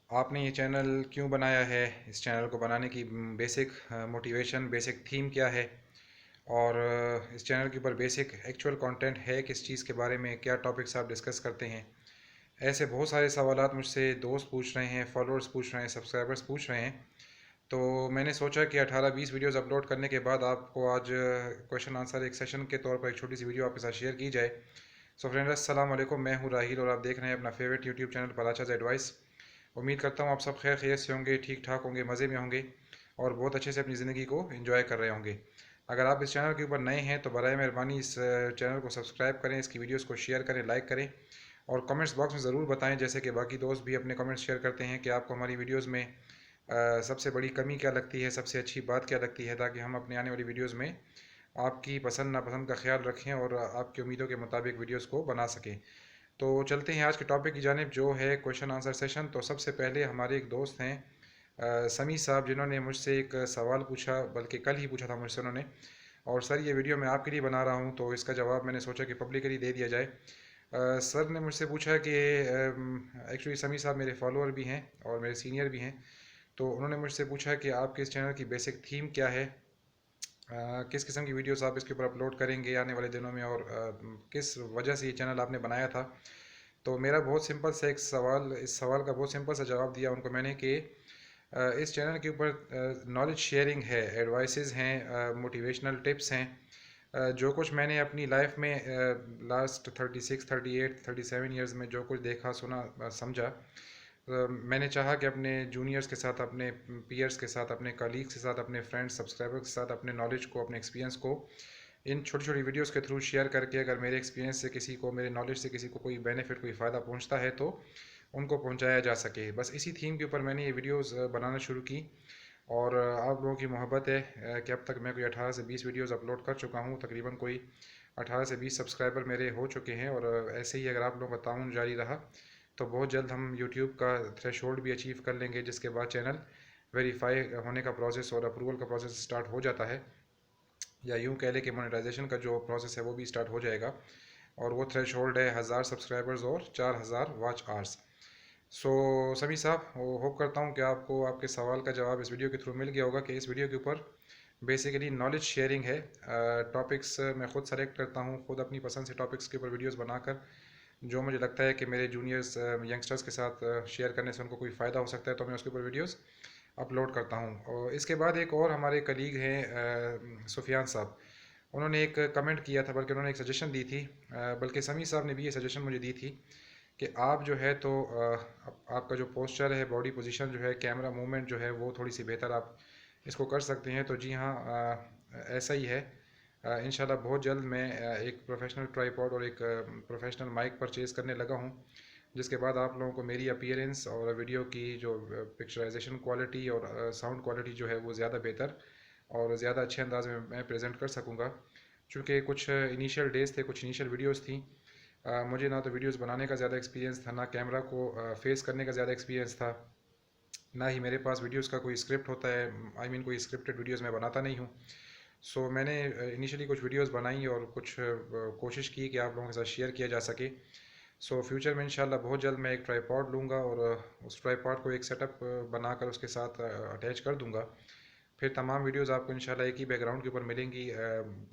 आपने ये चैनल क्यों बनाया है, इस चैनल को बनाने की बेसिक मोटिवेशन, बेसिक थीम क्या है, और इस चैनल के ऊपर बेसिक एक्चुअल कंटेंट है किस चीज़ के बारे में, क्या टॉपिक्स आप डिस्कस करते हैं। ऐसे बहुत सारे सवालात मुझसे दोस्त पूछ रहे हैं, फॉलोअर्स पूछ रहे हैं, सब्सक्राइबर्स पूछ रहे हैं। तो मैंने सोचा कि 18-20 वीडियोस अपलोड करने के बाद आपको आज क्वेश्चन आंसर एक सेशन के तौर पर एक छोटी सी वीडियो आपके साथ शेयर की जाए। सो फ्रेंड्स, अस्सलाम वालेकुम, मैं हूं राहिल और आप देख रहे हैं अपना फेवरेट यूट्यूब चैनल पराचाज एडवाइस। उम्मीद करता हूं आप सब खैर खैरियत से होंगे, ठीक ठाक होंगे, मज़े में होंगे और बहुत अच्छे से अपनी ज़िंदगी को एंजॉय कर रहे होंगे। अगर आप इस चैनल के ऊपर नए हैं तो बराए मेहरबानी इस चैनल को सब्सक्राइब करें, इसकी वीडियोस को शेयर करें, लाइक करें और कमेंट्स बॉक्स में ज़रूर बताएं, जैसे कि बाकी दोस्त भी अपने कमेंट्स शेयर करते हैं, कि आपको हमारी वीडियोस में सबसे बड़ी कमी क्या लगती है, सबसे अच्छी बात क्या लगती है, ताकि हम अपने आने वाली वीडियोस में आपकी पसंद नापसंद का ख्याल रखें और आपकी उम्मीदों के मुताबिक वीडियोस को बना सकें। तो चलते हैं आज के टॉपिक की जानिब, जो है क्वेश्चन आंसर सेशन। तो सबसे पहले हमारे एक दोस्त हैं समी साहब, जिन्होंने मुझसे एक सवाल पूछा, बल्कि कल ही पूछा था मुझसे उन्होंने। और सर, ये वीडियो मैं आपके लिए बना रहा हूँ, तो इसका जवाब मैंने सोचा कि पब्लिकली दे दिया जाए। सर ने मुझसे पूछा कि एक्चुअली समी साहब मेरे फॉलोअर भी हैं और मेरे सीनियर भी हैं। तो उन्होंने मुझसे पूछा कि आपके इस चैनल की बेसिक थीम क्या है, किस किस्म की वीडियोस आप इसके ऊपर अपलोड करेंगे आने वाले दिनों में, और किस वजह से ये चैनल आपने बनाया था। तो मेरा बहुत सिंपल सा एक सवाल, इस सवाल का बहुत सिंपल सा जवाब दिया उनको मैंने कि इस चैनल के ऊपर नॉलेज शेयरिंग है, एडवाइसेस हैं, मोटिवेशनल टिप्स हैं। जो कुछ मैंने अपनी लाइफ में लास्ट 36, 38, 37 ईयर्स में जो कुछ देखा, सुना, समझा, मैंने चाहा कि अपने जूनियर्स के साथ, अपने पीयर्स के साथ, अपने कलीग्स के साथ, अपने फ्रेंड्स, सब्सक्राइबर्स के साथ अपने नॉलेज को, अपने एक्सपीरियंस को इन छोटी छोटी वीडियोस के थ्रू शेयर करके, अगर मेरे एक्सपीरियंस से किसी को, मेरे नॉलेज से किसी को कोई बेनिफिट, कोई फ़ायदा पहुंचता है तो उनको पहुंचाया जा सके। बस इसी थीम के ऊपर मैंने ये वीडियोस बनाना शुरू की। और आप लोगों की मोहब्बत है कि अब तक मैं कोई 18 से 20 वीडियोस अपलोड कर चुका हूँ। तकरीबन कोई 18 से 20 सब्सक्राइबर मेरे हो चुके हैं। और ऐसे ही अगर आप लोगों का ताउन जारी रहा तो बहुत जल्द हम यूट्यूब का थ्रेशोल्ड भी अचीव कर लेंगे, जिसके बाद चैनल वेरीफाई होने का प्रोसेस और अप्रूवल का प्रोसेस स्टार्ट हो जाता है, या यूँ कह लें कि मोनेटाइजेशन का जो प्रोसेस है वो भी स्टार्ट हो जाएगा। और वो थ्रेशोल्ड है 1000 सब्सक्राइबर्स और 4000 वॉच आवर्स। सो समी साहब, होप करता हूँ कि आपको आपके सवाल का जवाब इस वीडियो के थ्रू मिल गया होगा, कि इस वीडियो के ऊपर बेसिकली नॉलेज शेयरिंग है। टॉपिक्स मैं खुद सेलेक्ट करता हूँ, खुद अपनी पसंद से टॉपिक्स के ऊपर वीडियोस बनाकर, जो मुझे लगता है कि मेरे जूनियर्स, यंगस्टर्स के साथ शेयर करने से उनको कोई फ़ायदा हो सकता है, तो मैं उसके ऊपर वीडियोस अपलोड करता हूँ। और इसके बाद एक और हमारे कलीग हैं सुफियान साहब, उन्होंने एक कमेंट किया था, बल्कि उन्होंने एक सजेशन दी थी, बल्कि समी साहब ने भी ये सजेशन मुझे दी थी कि आप जो है तो आपका जो पोस्चर है, बॉडी पोजीशन जो है, कैमरा मूवमेंट जो है, वो थोड़ी सी बेहतर आप इसको कर सकते हैं। तो जी हाँ, ऐसा ही है। इंशाल्लाह बहुत जल्द मैं एक प्रोफेशनल ट्राईपॉड और एक प्रोफेशनल माइक परचेज़ करने लगा हूँ, जिसके बाद आप लोगों को मेरी अपीयरेंस और वीडियो की जो पिक्चराइजेशन क्वालिटी और साउंड क्वालिटी जो है वो ज़्यादा बेहतर और ज़्यादा अच्छे अंदाज में मैं प्रेजेंट कर सकूँगा। चूँकि कुछ इनिशियल डेज़ थे, कुछ इनिशियल वीडियोज़ थी, मुझे ना तो वीडियोस बनाने का ज़्यादा एक्सपीरियंस था, ना कैमरा को फेस करने का ज़्यादा एक्सपीरियंस था, ना ही मेरे पास वीडियोस का कोई स्क्रिप्ट होता है। आई मीन कोई स्क्रिप्टेड वीडियोस मैं बनाता नहीं हूँ। सो मैंने इनिशियली कुछ वीडियोस बनाई और कुछ कोशिश की कि आप लोगों के साथ शेयर किया जा सके। सो फ्यूचर में इंशाल्लाह बहुत जल्द मैं एक ट्राईपॉड लूँगा और उस ट्राईपॉड को एक सेटअप बनाकर उसके साथ अटैच कर दूँगा। फिर तमाम वीडियोस आपको इंशाल्लाह एक ही बैकग्राउंड के ऊपर मिलेंगी,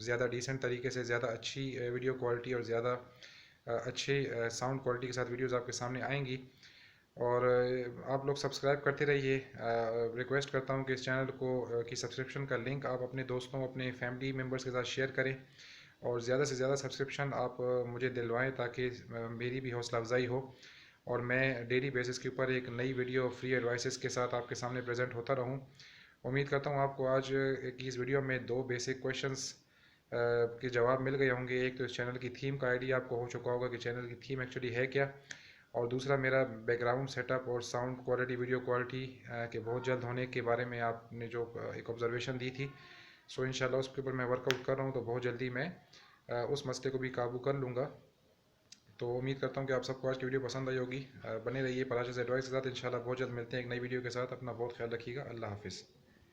ज़्यादा डिसेंट तरीके से, ज़्यादा अच्छी वीडियो क्वालिटी और ज़्यादा अच्छे साउंड क्वालिटी के साथ वीडियोस आपके सामने आएंगी। और आप लोग सब्सक्राइब करते रहिए। रिक्वेस्ट करता हूँ कि इस चैनल को की सब्सक्रिप्शन का लिंक आप अपने दोस्तों, अपने फैमिली मेम्बर्स के साथ शेयर करें और ज़्यादा से ज़्यादा सब्सक्रिप्शन आप मुझे दिलवाएं, ताकि मेरी भी हौसला अफजाई हो और मैं डेली बेसिस के ऊपर एक नई वीडियो फ्री एडवाइसेस के साथ आपके सामने प्रेजेंट होता रहूँ। उम्मीद करता हूँ आपको आज की इस वीडियो में दो बेसिक क्वेश्चंस के जवाब मिल गए होंगे। एक तो इस चैनल की थीम का आइडिया आपको हो चुका होगा कि चैनल की थीम एक्चुअली है क्या, और दूसरा मेरा बैकग्राउंड सेटअप और साउंड क्वालिटी, वीडियो क्वालिटी के बहुत जल्द होने के बारे में आपने जो एक ऑब्जर्वेशन दी थी। सो इंशाल्लाह उसके ऊपर मैं वर्कआउट कर रहा हूँ, तो बहुत जल्दी मैं उस मसले को भी काबू कर लूँगा। तो उम्मीद करता हूँ कि आप सबको आज की वीडियो पसंद आई होगी। बने रहिए पराशर एडवाइस के साथ। इंशाल्लाह बहुत जल्द मिलते हैं एक नई वीडियो के साथ। अपना बहुत ख्याल रखिएगा। अल्लाह हाफिज़।